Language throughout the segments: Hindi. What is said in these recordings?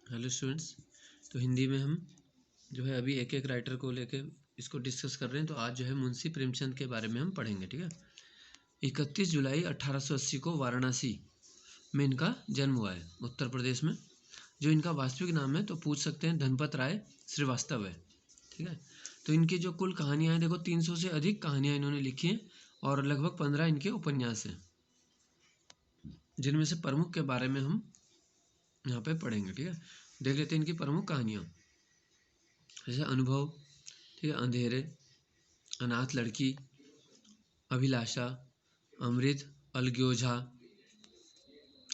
हेलो स्टूडेंट्स, तो हिंदी में हम जो है अभी एक एक राइटर को लेके इसको डिस्कस कर रहे हैं। तो आज जो है मुंशी प्रेमचंद के बारे में हम पढ़ेंगे। ठीक है। 31 जुलाई 1880 को वाराणसी में इनका जन्म हुआ है, उत्तर प्रदेश में। जो इनका वास्तविक नाम है तो पूछ सकते हैं, धनपत राय श्रीवास्तव है। ठीक है। तो इनकी जो कुल कहानियाँ हैं, देखो 300 से अधिक कहानियाँ इन्होंने लिखी हैं और लगभग 15 इनके उपन्यास हैं, जिनमें से प्रमुख के बारे में हम यहाँ पे पढ़ेंगे। ठीक है। देख लेते हैं इनकी प्रमुख कहानियाँ। जैसे अनुभव, ठीक है, अंधेरे, अनाथ लड़की, अभिलाषा, अमृत, अलग्योझा,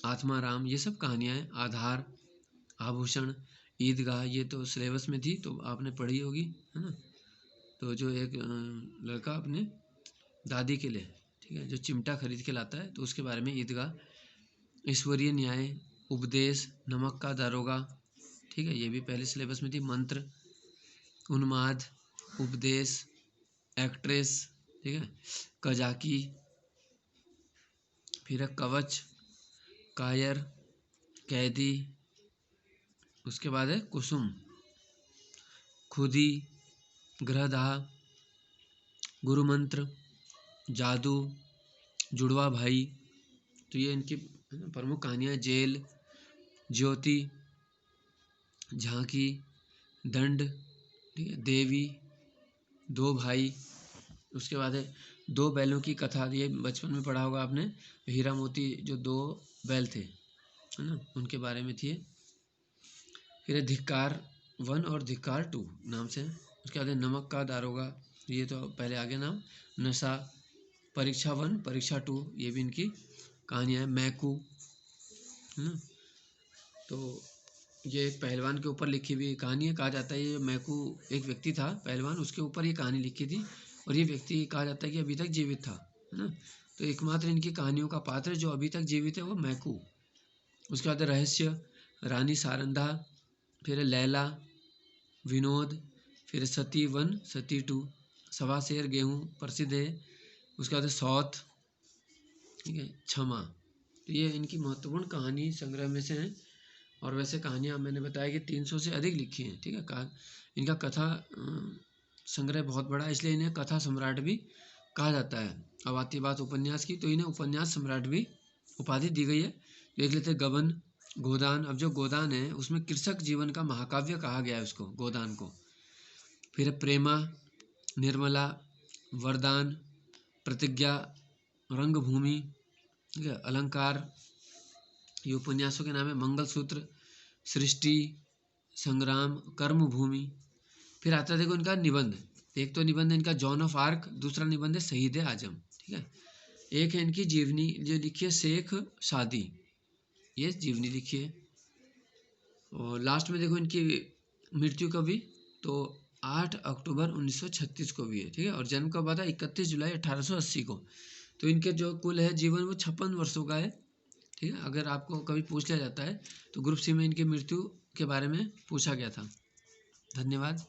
आत्माराम, ये सब कहानियाँ हैं। आधार, आभूषण, ईदगाह, ये तो सिलेबस में थी तो आपने पढ़ी होगी, है ना। तो जो एक लड़का अपने दादी के लिए, ठीक है, जो चिमटा खरीद के लाता है तो उसके बारे में ईदगाह। ईश्वरीय न्याय, उपदेश, नमक का दारोगा, ठीक है, ये भी पहले सिलेबस में थी। मंत्र, उन्माद, उपदेश, एक्ट्रेस, ठीक है, कजाकी, फिर है कवच, कायर, कैदी, उसके बाद है कुसुम, खुदी, ग्रहदाह, गुरुमंत्र, जादू, जुड़वा भाई। तो ये इनकी प्रमुख कहानियाँ। जेल, ज्योति, झांकी, दंड, ठीक है, देवी, दो भाई। उसके बाद है दो बैलों की कथा, ये बचपन में पढ़ा होगा आपने। हीरा मोती जो दो बैल थे, है ना, उनके बारे में थी। फिर है धिक्कार 1 और धिक्कार 2 नाम से। उसके बाद है नमक का दारोगा, ये तो पहले आगे नाम। नशा, परीक्षा 1, परीक्षा 2, ये भी इनकी कहानियाँ है। मैकू, है ना। तो ये एक पहलवान के ऊपर लिखी हुई कहानी है। कहा जाता है ये मैकू एक व्यक्ति था, पहलवान, उसके ऊपर ये कहानी लिखी थी और ये व्यक्ति कहा जाता है कि अभी तक जीवित था, है ना। तो एकमात्र इनकी कहानियों का पात्र जो अभी तक जीवित है वो मैकू। उसके बाद रहस्य, रानी सारंधा, फिर लैला, विनोद, फिर सती 1, सती 2, सवा शेर गेहूँ प्रसिद्ध है। उसके बाद सौत, ठीक है, क्षमा। तो ये इनकी महत्वपूर्ण कहानी संग्रह में से हैं। और वैसे कहानियाँ मैंने बताया कि 300 से अधिक लिखी हैं। ठीक है। इनका कथा संग्रह बहुत बड़ा है, इसलिए इन्हें कथा सम्राट भी कहा जाता है। अब आती है बात उपन्यास की, तो इन्हें उपन्यास सम्राट भी उपाधि दी गई है। देख लेते गबन, गोदान। अब जो गोदान है उसमें कृषक जीवन का महाकाव्य कहा गया है उसको, गोदान को। फिर प्रेमा, निर्मला, वरदान, प्रतिज्ञा, रंगभूमि, ठीक है, अलंकार, ये उपन्यासों के नाम है। मंगलसूत्र, सृष्टि, संग्राम, कर्मभूमि। फिर आता है देखो इनका निबंध। एक तो निबंध है इनका जॉन ऑफ आर्क, दूसरा निबंध है शहीद आजम। ठीक है। एक है इनकी जीवनी जो लिखी है शेख शादी, ये जीवनी लिखी है। और लास्ट में देखो इनकी मृत्यु कभी, तो 8 अक्टूबर 1936 को भी है। ठीक है। और जन्म कब हुआ था? 31 जुलाई 1880 को। तो इनके जो कुल है जीवन वो 56 वर्षों का है। ठीक है। अगर आपको कभी पूछ लिया जाता है तो ग्रुप सी में इनकी मृत्यु के बारे में पूछा गया था। धन्यवाद।